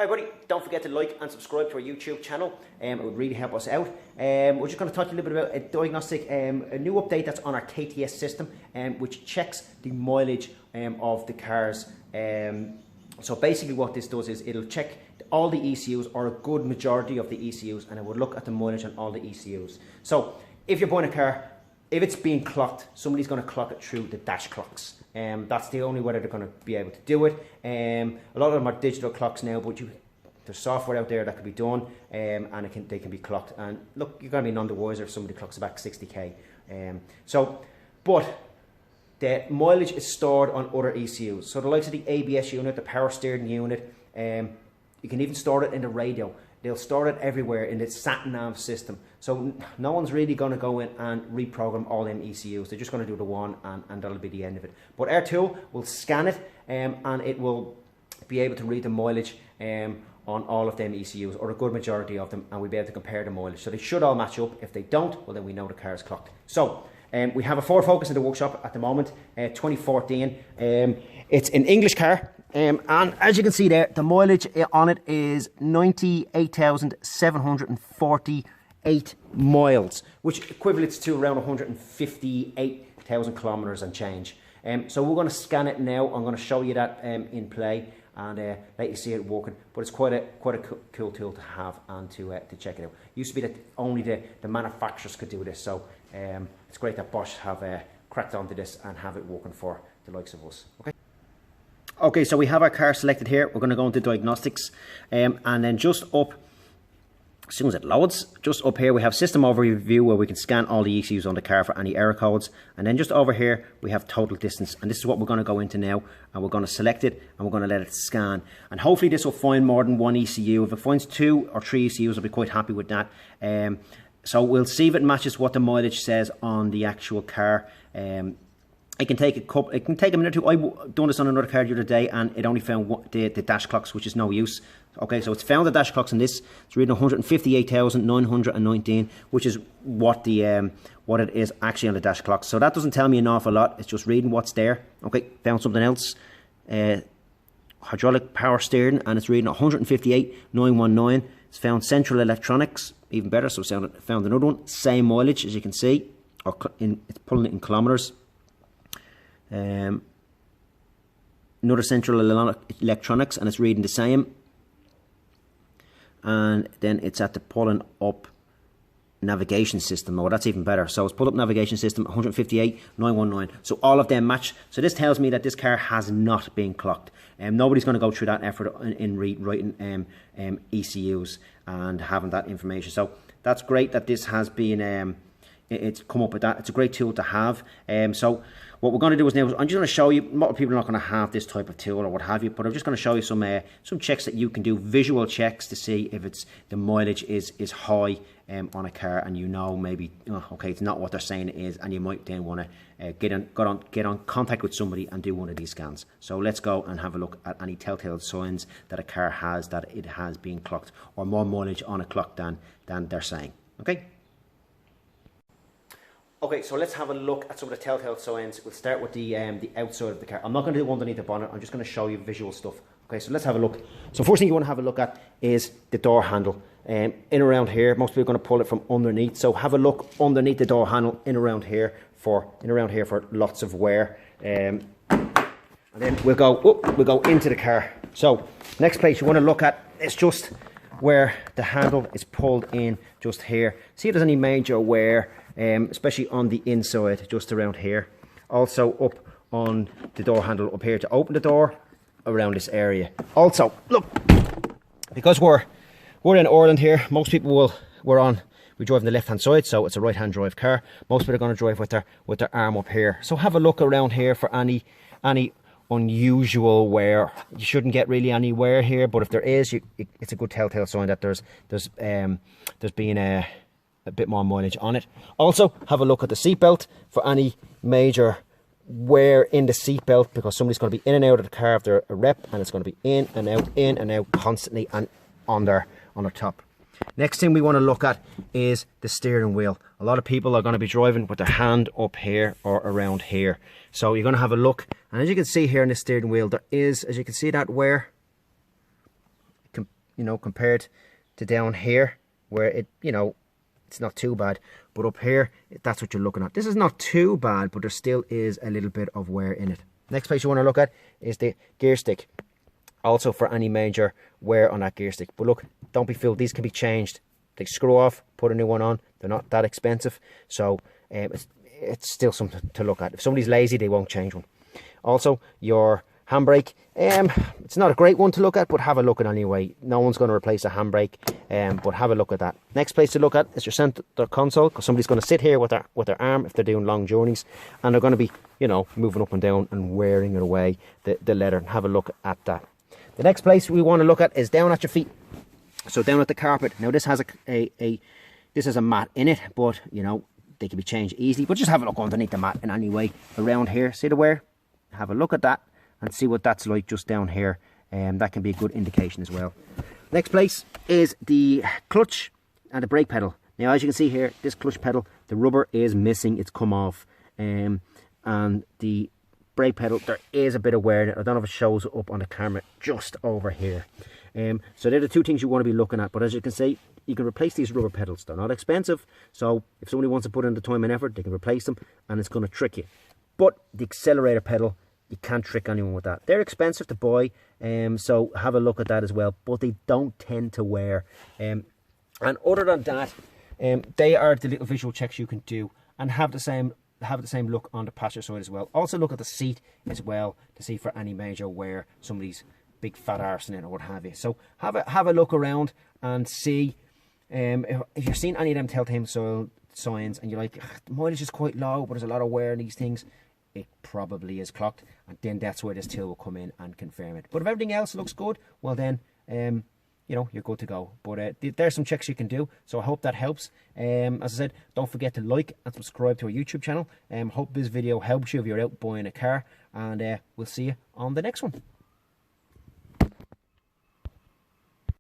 Hi everybody, don't forget to like and subscribe to our YouTube channel. It would really help us out. We're just going to talk to you a little bit about a diagnostic, a new update that's on our KTS system, which checks the mileage of the cars. So basically what this does is it'll check all the ECUs, or a good majority of the ECUs, and it will look at the mileage on all the ECUs. So if you're buying a car, if it's being clocked, somebody's going to clock it through the dash clocks. That's the only way they're going to be able to do it. A lot of them are digital clocks now, but there's software out there that can be done, and they can be clocked. And look, you're going to be none the wiser if somebody clocks it back 60k. But the mileage is stored on other ECUs. So the likes of the ABS unit, the power steering unit, you can even store it in the radio. They'll store it everywhere in the sat-nav system. So no one's really going to go in and reprogram all them ECUs. They're just going to do the one, and that'll be the end of it. But our tool will scan it, and it will be able to read the mileage on all of them ECUs, or a good majority of them, and we'll be able to compare the mileage. So they should all match up. If they don't, well then we know the car is clocked. So we have a Ford Focus in the workshop at the moment, 2014. It's an English car. And as you can see there, the mileage on it is 98,748 miles, which equates to around 158,000 kilometers and change. So we're going to scan it now. I'm going to show you that in play and let you see it working. But it's quite a cool tool to have and to check it out. It used to be that only the manufacturers could do this, so it's great that Bosch have cracked onto this and have it working for the likes of us. Okay, so we have our car selected here. We're going to go into diagnostics, and then just up, as soon as it loads, just up here we have system overview, where we can scan all the ECUs on the car for any error codes. And then just over here we have total distance, and this is what we're going to go into now. And we're going to select it, and we're going to let it scan. And hopefully this will find more than one ECU. If it finds 2 or 3 ECUs, I'll be quite happy with that. So we'll see if it matches what the mileage says on the actual car. It can take a minute or two. I've done this on another car the other day, and it only found the dash clocks, which is no use. Okay, so it's found the dash clocks in this. It's reading 158,919, which is what it is actually on the dash clocks. So that doesn't tell me an awful lot. It's just reading what's there. Okay, found something else. Hydraulic power steering, and it's reading 158,919. It's found central electronics, even better. So it's found another one. Same mileage, as you can see, it's pulling it in kilometers. Another central electronics, and it's reading the same. And then it's at the pulling up navigation system. Oh, that's even better. So it's pulled up navigation system 158,919. So all of them match. So this tells me that this car has not been clocked. Nobody's going to go through that effort in writing ECUs and having that information. So that's great that this has been it's come up with that. It's a great tool to have. So what we're going to do is now, I'm just going to show you, a lot of people are not going to have this type of tool or what have you, but I'm just going to show you some checks that you can do, visual checks, to see if the mileage is high on a car, and maybe, okay, it's not what they're saying it is, and you might then want to get on contact with somebody and do one of these scans. So let's go and have a look at any telltale signs that a car has, that it has been clocked, or more mileage on a clock than they're saying. Okay, so let's have a look at some of the telltale signs. We'll start with the outside of the car. I'm not going to do underneath the bonnet. I'm just going to show you visual stuff. Okay, so let's have a look. So first thing you want to have a look at is the door handle. In around here, most people are going to pull it from underneath. So have a look underneath the door handle, in around here for lots of wear. And then we'll go into the car. So next place you want to look at is just where the handle is pulled in, just here. See if there's any major wear. Especially on the inside, just around here. Also up on the door handle up here to open the door, around this area. Also, look, because we're in Ireland here, most people we drive on the left hand side, so it's a right hand drive car. Most people are going to drive with their arm up here. So have a look around here for any unusual wear. You shouldn't get really any wear here, but if there is, it's a good telltale sign that there's been a bit more mileage on it. Also, have a look at the seatbelt for any major wear in the seatbelt, because somebody's going to be in and out of the car if they're a rep, and it's going to be in and out constantly and on their top. Next thing we want to look at is the steering wheel. A lot of people are going to be driving with their hand up here or around here. So you're going to have a look, and as you can see here in the steering wheel, there is, as you can see, that wear. you know, compared to down here where it, you know, it's not too bad. But up here, that's what you're looking at. This is not too bad, but there still is a little bit of wear in it. Next place you want to look at is the gear stick. Also for any major wear on that gear stick. But look, don't be fooled. These can be changed. They screw off, put a new one on. They're not that expensive. So it's still something to look at. If somebody's lazy, they won't change one. Also, your handbrake. It's not a great one to look at, but have a look at it anyway. No one's going to replace a handbrake, but have a look at that. Next place to look at is your center console, because somebody's going to sit here with their arm if they're doing long journeys, and they're going to be, you know, moving up and down and wearing it away, the leather. Have a look at that. The next place we want to look at is down at your feet. So down at the carpet. Now this has this has a mat in it, but you know, they can be changed easily. But just have a look underneath the mat in any way around here. See the wear? Have a look at that and see what that's like just down here. That can be a good indication as well. Next place is the clutch and the brake pedal. Now as you can see here, this clutch pedal, the rubber is missing. It's come off. And the brake pedal, there is a bit of wear in it. I don't know if it shows up on the camera just over here. So they're the two things you want to be looking at. But as you can see, you can replace these rubber pedals. They're not expensive. So if somebody wants to put in the time and effort, they can replace them, and it's going to trick you. But the accelerator pedal, you can't trick anyone with that. They're expensive to buy, so have a look at that as well. But they don't tend to wear. And other than that, they are the little visual checks you can do, and have the same look on the passenger side as well. Also look at the seat as well to see for any major wear, somebody's big fat arse in it or what have you. So have a look around and see if you're seeing any of them telltale signs and you're like, the mileage is quite low, but there's a lot of wear in these things. It probably is clocked, and then that's where this tool will come in and confirm it. But if everything else looks good, well then, you know, you're good to go. But there's some checks you can do, so I hope that helps. As I said, don't forget to like and subscribe to our YouTube channel. Hope this video helps you if you're out buying a car, and we'll see you on the next one.